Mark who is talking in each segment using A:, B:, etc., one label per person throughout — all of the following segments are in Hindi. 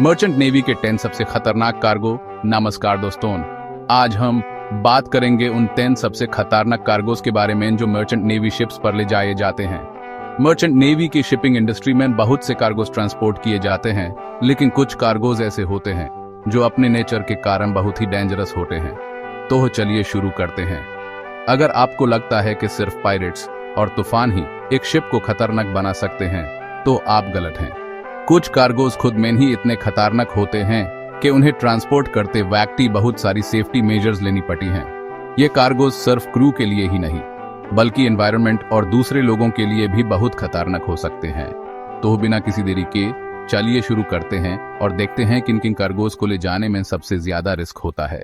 A: मर्चेंट नेवी के 10 सबसे खतरनाक कार्गो। नमस्कार दोस्तों, आज हम बात करेंगे उन 10 सबसे खतरनाक कार्गोस के बारे में जो मर्चेंट नेवी शिप्स पर ले जाए जाते हैं। मर्चेंट नेवी की शिपिंग इंडस्ट्री में बहुत से कार्गोस ट्रांसपोर्ट किए जाते हैं, लेकिन कुछ कार्गोस ऐसे होते हैं जो अपने नेचर के कारण बहुत ही डेंजरस होते हैं। तो चलिए शुरू करते हैं। अगर आपको लगता है कि सिर्फ पायरेट्स और तूफान ही एक शिप को खतरनाक बना सकते हैं, तो आप गलत हैं। कुछ कार्गोस खुद में ही इतने खतरनाक होते हैं कि उन्हें ट्रांसपोर्ट करते वक्त बहुत सारी सेफ्टी मेजर्स लेनी पड़ती हैं। ये कार्गोस सिर्फ क्रू के लिए ही नहीं, बल्कि एनवायरनमेंट और दूसरे लोगों के लिए भी बहुत खतरनाक हो सकते हैं। तो बिना किसी देरी के चलिए शुरू करते हैं और देखते हैं किन किन कार्गोस को ले जाने में सबसे ज्यादा रिस्क होता है।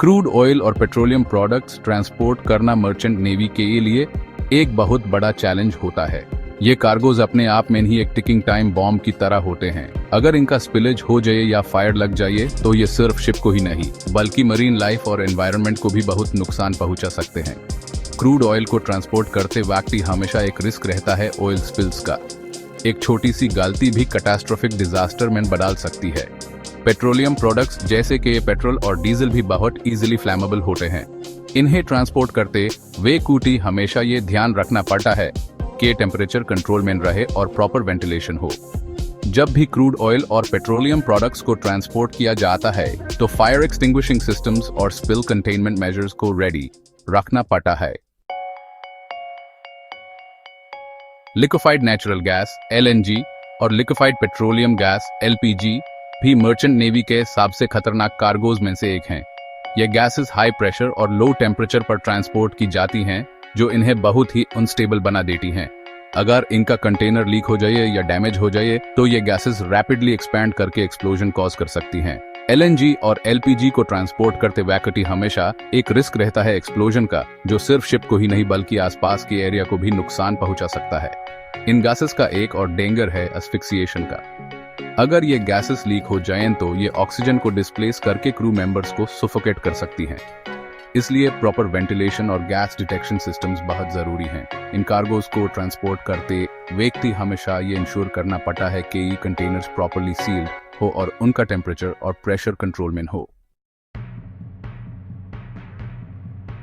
A: क्रूड ऑयल और पेट्रोलियम प्रोडक्ट्स ट्रांसपोर्ट करना मर्चेंट नेवी के लिए एक बहुत बड़ा चैलेंज होता है। ये कार्गोज अपने आप में ही एक टिकिंग टाइम बॉम्ब की तरह होते हैं। अगर इनका स्पिलेज हो जाए या फायर लग जाए तो ये सिर्फ शिप को ही नहीं, बल्कि मरीन लाइफ और एनवायरनमेंट को भी बहुत नुकसान पहुंचा सकते हैं। क्रूड ऑयल को ट्रांसपोर्ट करते वक्त ही हमेशा एक रिस्क रहता है ऑयल स्पिल्स का। एक छोटी सी गलती भी कैटास्ट्रोफिक डिजास्टर में बदल सकती है। पेट्रोलियम प्रोडक्ट्स जैसे कि पेट्रोल और डीजल भी बहुत इजीली फ्लैमेबल होते हैं। इन्हें ट्रांसपोर्ट करते वेकूटी हमेशा ये ध्यान रखना पड़ता है कि टेम्परेचर कंट्रोल में रहे और प्रॉपर वेंटिलेशन हो। जब भी क्रूड ऑयल और पेट्रोलियम प्रोडक्ट्स को ट्रांसपोर्ट किया जाता है तो फायर एक्सटिंग्विशिंग सिस्टम्स और स्पिल कंटेनमेंट मेजर्स को रेडी रखना पड़ता है। लिक्विफाइड नेचुरल गैस (LNG) और लिक्विफाइड पेट्रोलियम गैस (LPG) भी मर्चेंट नेवी के सबसे खतरनाक कार्गोज में से एक हैं। ये गैसेस हाई प्रेशर और लो टेम्परेचर पर ट्रांसपोर्ट की जाती हैं, जो इन्हें बहुत ही अनस्टेबल बना देती हैं। अगर इनका कंटेनर लीक हो जाए या डैमेज हो जाए तो ये गैसेस रैपिडली एक्सपैंड करके एक्सप्लोजन कॉज कर सकती हैं। LNG और LPG को ट्रांसपोर्ट करते वक्त हमेशा एक रिस्क रहता है एक्सप्लोजन का, जो सिर्फ शिप को ही नहीं बल्कि आसपास के एरिया को भी नुकसान पहुंचा सकता है। इन गैसेस का एक और डेंजर है एस्फिक्सिएशन का। अगर ये गैसेस लीक हो जाएं तो ये ऑक्सीजन को डिस्प्लेस करके क्रू मेंबर्स को सफोकेट कर सकती हैं। इसलिए प्रॉपर वेंटिलेशन और गैस डिटेक्शन सिस्टम्स बहुत जरूरी हैं। इन कार्गोज को ट्रांसपोर्ट करते व्यक्ति हमेशा ये इंश्योर करना पड़ता है कि ये कंटेनर्स प्रॉपर्ली सील्ड हो और उनका टेम्परेचर और प्रेशर कंट्रोल में हो।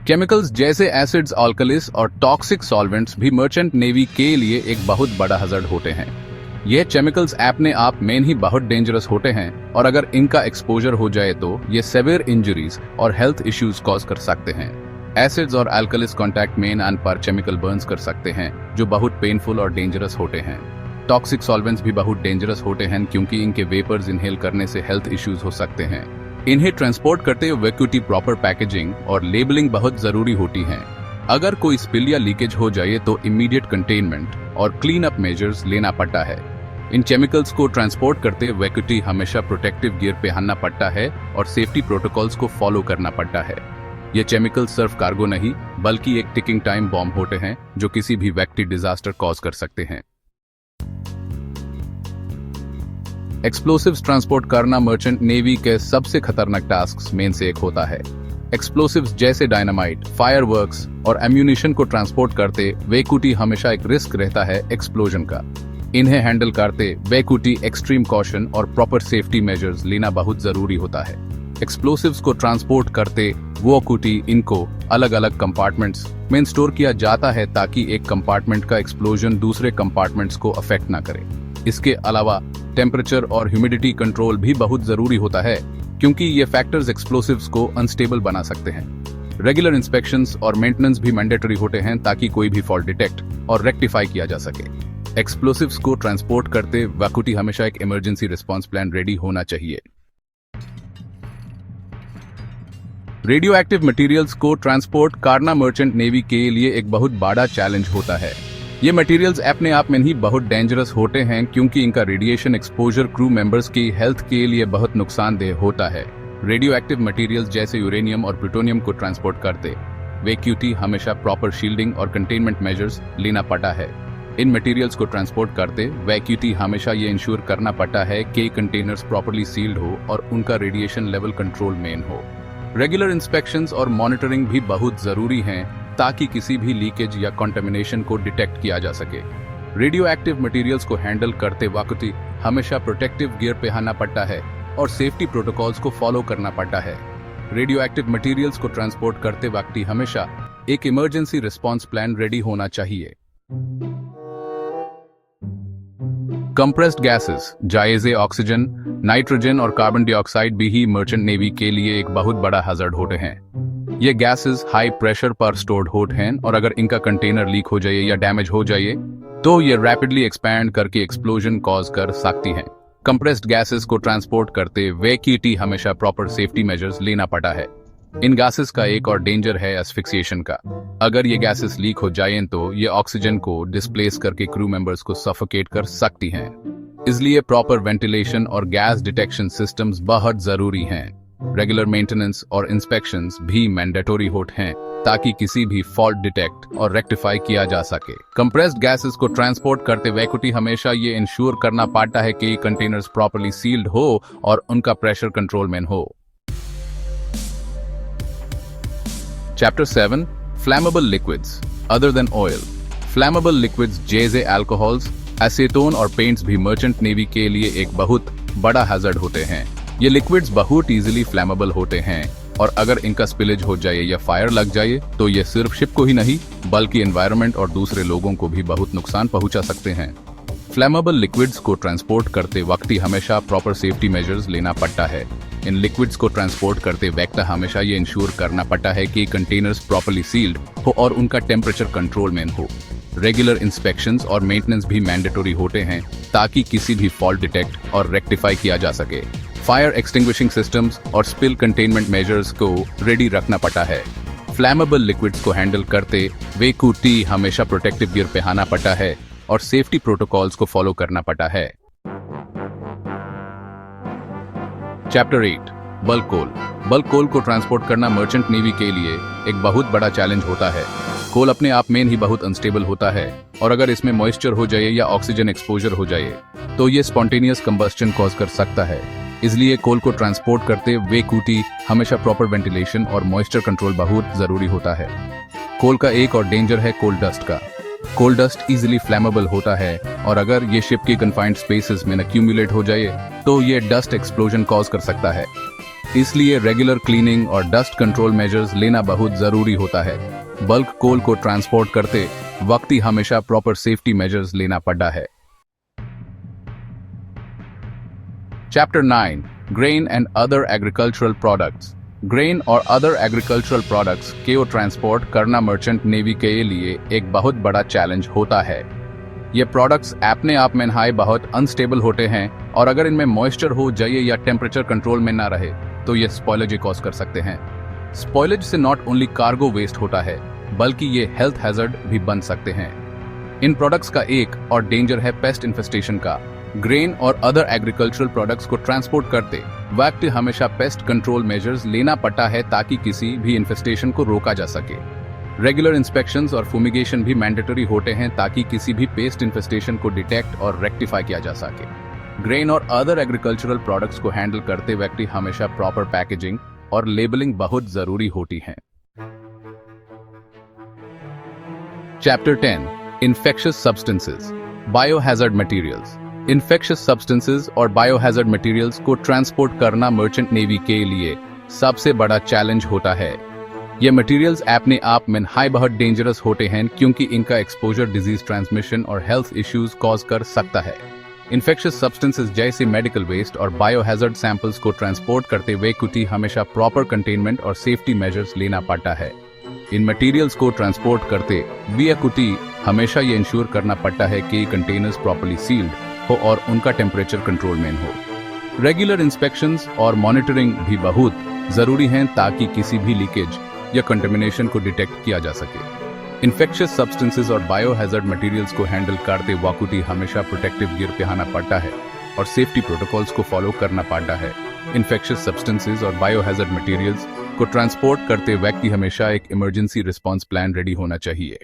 A: केमिकल्स जैसे एसिड्स, अल्कलीस और टॉक्सिक सॉल्वेंट्स भी मर्चेंट नेवी के लिए एक बहुत बड़ा हज़ार्ड होते हैं। ये केमिकल्स अपने आप में ही बहुत डेंजरस होते हैं और अगर इनका एक्सपोजर हो जाए तो ये सेवियर इंजरीज और हेल्थ इश्यूज कॉज कर सकते हैं। एसिड्स और अल्कलीस कांटेक्ट में आने पर केमिकल बर्न्स कर सकते हैं, जो बहुत पेनफुल और डेंजरस होते हैं। टॉक्सिक सॉल्वेंट्स भी बहुत डेंजरस होते हैं क्योंकि इनके वेपर्स इनहेल करने से हेल्थ इश्यूज हो सकते हैं। इन्हें ट्रांसपोर्ट करते हुए प्रॉपर पैकेजिंग और लेबलिंग बहुत जरूरी होती है। अगर कोई स्पिल या लीकेज हो जाए तो इमीडिएट कंटेनमेंट और क्लीन अप मेजर्स लेना पड़ता है। इन केमिकल्स को ट्रांसपोर्ट करते वक्त हमेशा प्रोटेक्टिव गियर पहनना पड़ता है और सेफ्टी प्रोटोकॉल्स को फॉलो करना पड़ता है। ये केमिकल सिर्फ कार्गो नहीं, बल्कि एक टिकिंग टाइम बॉम्ब होते हैं जो किसी भी व्यक्ति डिजास्टर कॉज कर सकते हैं। एक्सप्लोसिव्स ट्रांसपोर्ट करना मर्चेंट नेवी के सबसे खतरनाक टास्क्स में से एक होता है। एक्सप्लोसिव्स जैसे डायनामाइट, फायरवर्क्स और एम्यूनिशन को ट्रांसपोर्ट करते वक्त हमेशा एक रिस्क रहता है एक्सप्लोजन का। इन्हें हैंडल करते वक्त एक्सट्रीम कॉशन और प्रॉपर सेफ्टी मेजर्स लेना बहुत जरूरी होता है। एक्सप्लोसिव्स को ट्रांसपोर्ट करते वक्त इनको अलग अलग कंपार्टमेंट्स में स्टोर किया जाता है ताकि एक कंपार्टमेंट का एक्सप्लोजन दूसरे कंपार्टमेंट्स को अफेक्ट ना करे। इसके अलावा टेम्परेचर और ह्यूमिडिटी कंट्रोल भी बहुत जरूरी होता है, क्योंकि ये फैक्टर्स एक्सप्लोसिव्स को अनस्टेबल बना सकते हैं। रेगुलर इंस्पेक्शंस और मेंटेनेंस भी मैंडेटरी होते हैं ताकि कोई भी फॉल्ट डिटेक्ट और रेक्टिफाई किया जा सके। एक्सप्लोसिव्स को ट्रांसपोर्ट करते वक्त हमेशा एक इमरजेंसी रिस्पांस प्लान रेडी होना चाहिए। रेडियो एक्टिव मटेरियल्स को ट्रांसपोर्ट करना मर्चेंट नेवी के लिए एक बहुत बड़ा चैलेंज होता है। ये मटेरियल्स अपने आप में ही बहुत डेंजरस होते हैं क्योंकि इनका रेडिएशन एक्सपोजर क्रू मेंबर्स की हेल्थ के लिए बहुत नुकसानदेह होता है। रेडियो एक्टिव मटेरियल्स जैसे यूरेनियम और प्लूटोनियम को ट्रांसपोर्ट करते वक्त हमेशा प्रॉपर शील्डिंग और कंटेनमेंट मेजर्स लेना पड़ता है। इन मटेरियल्स को ट्रांसपोर्ट करते वक्त हमेशा ये इंश्योर करना पड़ता है कि कंटेनर्स प्रॉपर्ली सील्ड हो और उनका रेडिएशन लेवल कंट्रोल में हो। रेगुलर इंस्पेक्शंस और मॉनिटरिंग भी बहुत जरूरी हैं ताकि किसी भी लीकेज या कंटामिनेशन को डिटेक्ट किया जा सके। रेडियो एक्टिव मटेरियल्स को हैंडल करते वक्त हमेशा प्रोटेक्टिव गियर पहनना पड़ता है और सेफ्टी प्रोटोकॉल्स को फॉलो करना पड़ता है। रेडियो एक्टिव मटेरियल्स को ट्रांसपोर्ट करते वक्त हमेशा एक इमरजेंसी रिस्पांस प्लान रेडी होना चाहिए। कंप्रेस्ड गैसेस, जायज़े ऑक्सीजन, नाइट्रोजन और कार्बन डाइऑक्साइड भी ही मर्चेंट नेवी के लिए एक बहुत बड़ा हैजर्ड होते हैं। ये गैसेस हाई प्रेशर पर स्टोर्ड होते हैं और अगर इनका कंटेनर लीक हो जाए या डैमेज हो जाए तो ये रैपिडली एक्सपैंड करके एक्सप्लोजन कॉज कर सकती हैं। कंप्रेस्ड गैसेस को ट्रांसपोर्ट करते वक्त हमेशा प्रॉपर सेफ्टी मेजर्स लेना पड़ता है। इन गैसेस का एक और डेंजर है एस्फिक्सिएशन का। अगर ये गैसेस लीक हो जाएं तो ये ऑक्सीजन को डिस्प्लेस करके क्रू मेंबर्स को सफोकेट कर सकती हैं। इसलिए प्रॉपर वेंटिलेशन और गैस डिटेक्शन सिस्टम्स बहुत जरूरी हैं। रेगुलर मेंटेनेंस और इंस्पेक्शंस भी मैंडेटरी होते हैं ताकि किसी भी फॉल्ट डिटेक्ट और रेक्टिफाई किया जा सके। कंप्रेस्ड गैसेस को ट्रांसपोर्ट करते वक्त हमेशा ये इंश्योर करना पड़ता है कि कंटेनर्स प्रॉपर्ली सील्ड हो और उनका प्रेशर कंट्रोल में हो। Chapter 7 Flammable liquids other than oil। Flammable liquids जैसे अल्कोहल्स, एसीटोन और पेंट्स भी मर्चेंट नेवी के लिए एक बहुत बड़ा हैजर्ड होते हैं। ये लिक्विड्स बहुत इजीली फ्लैमेबल होते हैं और अगर इनका स्पिलेज हो जाए या फायर लग जाए तो ये सिर्फ शिप को ही नहीं बल्कि एनवायरनमेंट और दूसरे लोगों को भी बहुत नुकसान पहुंचा सकते हैं। फ्लैमेबल लिक्विड्स को ट्रांसपोर्ट करते वक्त हमेशा प्रॉपर सेफ्टी मेजर्स लेना पड़ता है। इन लिक्विड्स को ट्रांसपोर्ट करते वक्त हमेशा ये इंश्योर करना पड़ता है कि कंटेनर्स प्रॉपर्ली सील्ड हो और उनका टेम्परेचर कंट्रोल में हो। रेगुलर इंस्पेक्शंस और मेंटेनेंस भी मैंडेटरी होते हैं ताकि किसी भी फॉल्ट डिटेक्ट और रेक्टिफाई किया जा सके। फायर एक्सटिंग्विशिंग सिस्टम्स और स्पिल कंटेनमेंट मेजर्स को रेडी रखना पड़ता है। फ्लैमेबल लिक्विड्स को हैंडल करते वक्त हमेशा प्रोटेक्टिव गियर पहनना पड़ता है और सेफ्टी प्रोटोकॉल्स को फॉलो करना पड़ता है। चैप्टर 8 बल्क कोल। बल्क कोल को ट्रांसपोर्ट करना मर्चेंट नेवी के लिए एक बहुत बड़ा चैलेंज होता है। कोल अपने आप में ही बहुत अनस्टेबल होता है और अगर इसमें मॉइस्चर हो जाए या ऑक्सीजन एक्सपोजर हो जाए तो ये स्पॉन्टेनियस कंबस्टन कॉज कर सकता है। इसलिए कोल को ट्रांसपोर्ट करते वक्त हमेशा प्रॉपर वेंटिलेशन और मॉइस्चर कंट्रोल बहुत जरूरी होता है। कोल का एक और डेंजर है कोल डस्ट का। कोल डस्ट इजीली फ्लैमेबल होता है और अगर ये शिप की कन्फाइंड स्पेसेस में एक्यूमुलेट हो जाए तो ये डस्ट एक्सप्लोजन कॉज कर सकता है। इसलिए रेगुलर क्लीनिंग और डस्ट कंट्रोल मेजर्स लेना बहुत जरूरी होता है। बल्क कोल को ट्रांसपोर्ट करते वक्त हमेशा प्रॉपर सेफ्टी मेजर्स लेना पड़ता है। Chapter 9 grain and other agricultural products. Grain और अदर एग्रीकल्चरल प्रोडक्ट्स को ट्रांसपोर्ट करना मर्चेंट नेवी के लिए एक बहुत बड़ा चैलेंज होता है। ये प्रोडक्ट्स अपने आप में बहुत अनस्टेबल होते हैं और अगर इनमें मॉइस्चर हो जाए या टेम्परेचर कंट्रोल में ना रहे तो ये स्पॉइलेज कॉज कर सकते हैं। स्पॉइलेज से नॉट ओनली कार्गो वेस्ट होता है बल्कि ये हेल्थ हैजर्ड भी बन सकते हैं। इन प्रोडक्ट्स का एक और डेंजर है पेस्ट इन्फेस्टेशन का। ग्रेन और अदर एग्रीकल्चरल प्रोडक्ट्स को ट्रांसपोर्ट करते वक्त हमेशा पेस्ट कंट्रोल मेजर्स लेना पड़ता है ताकि किसी भी इन्फेस्टेशन को रोका जा सके। रेगुलर इंस्पेक्शंस और फुमिगेशन भी मैंडेटरी होते हैं ताकि किसी भी पेस्ट इन्फेस्टेशन को डिटेक्ट और रेक्टिफाई किया जा सके। ग्रेन और अदर एग्रीकल्चरल प्रोडक्ट्स को हैंडल करते वक्त हमेशा प्रॉपर पैकेजिंग और लेबलिंग बहुत जरूरी होती है। Chapter 10 infectious substances biohazard materials. Infectious substances और बायोहैजर्ड मटेरियल्स को ट्रांसपोर्ट करना मर्चेंट नेवी के लिए सबसे बड़ा चैलेंज होता है। ये मटेरियल्स अपने आप में बहुत डेंजरस होते हैं क्योंकि इनका एक्सपोजर डिजीज ट्रांसमिशन और हेल्थ इश्यूज कॉज कर सकता है। इन्फेक्शियस सब्सटेंसेस जैसे मेडिकल वेस्ट और बायोहैजर्ड सैंपल्स को ट्रांसपोर्ट करते वक्त हमेशा प्रॉपर कंटेनमेंट और सेफ्टी मेजर्स लेना पड़ता है। इन मटेरियल्स को ट्रांसपोर्ट करते वक्त हमेशा ये इंश्योर करना पड़ता है कि कंटेनर्स प्रॉपर्ली सील्ड हो और उनका टेम्परेचर कंट्रोल में हो। रेगुलर इंस्पेक्शंस और मॉनिटरिंग भी बहुत जरूरी हैं ताकि किसी भी लीकेज या कंटामिनेशन को डिटेक्ट किया जा सके। इन्फेक्शियस सब्सटेंसेस और बायोहैजर्ड मटेरियल्स को हैंडल करते वक्त हमेशा प्रोटेक्टिव गियर पहनना पड़ता है और सेफ्टी प्रोटोकॉल्स को फॉलो करना पड़ता है। इन्फेक्शियस सब्सटेंसेस और बायोहैजर्ड मटेरियल्स को ट्रांसपोर्ट करते वक्त हमेशा एक इमरजेंसी रिस्पांस प्लान रेडी होना चाहिए।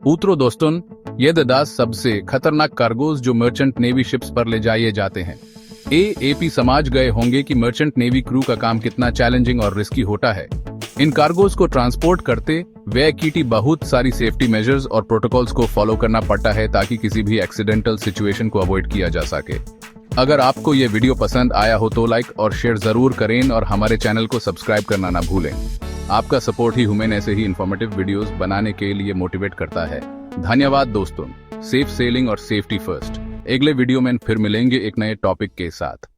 A: उत्तरो दोस्तों, ये 10 सबसे खतरनाक कार्गोज जो मर्चेंट नेवी शिप्स पर ले जाए जाते हैं। एपी समझ गए होंगे कि मर्चेंट नेवी क्रू का काम कितना चैलेंजिंग और रिस्की होता है। इन कार्गोज को ट्रांसपोर्ट करते वे कीटी बहुत सारी सेफ्टी मेजर्स और प्रोटोकॉल्स को फॉलो करना पड़ता है ताकि किसी भी एक्सीडेंटल सिचुएशन को अवॉइड किया जा सके। अगर आपको ये वीडियो पसंद आया हो तो लाइक और शेयर जरूर करें और हमारे चैनल को सब्सक्राइब करना ना भूलें। आपका सपोर्ट ही हमें ऐसे ही इंफॉर्मेटिव वीडियोस बनाने के लिए मोटिवेट करता है। धन्यवाद दोस्तों। सेफ सेलिंग और सेफ्टी फर्स्ट। अगले वीडियो में फिर मिलेंगे एक नए टॉपिक के साथ।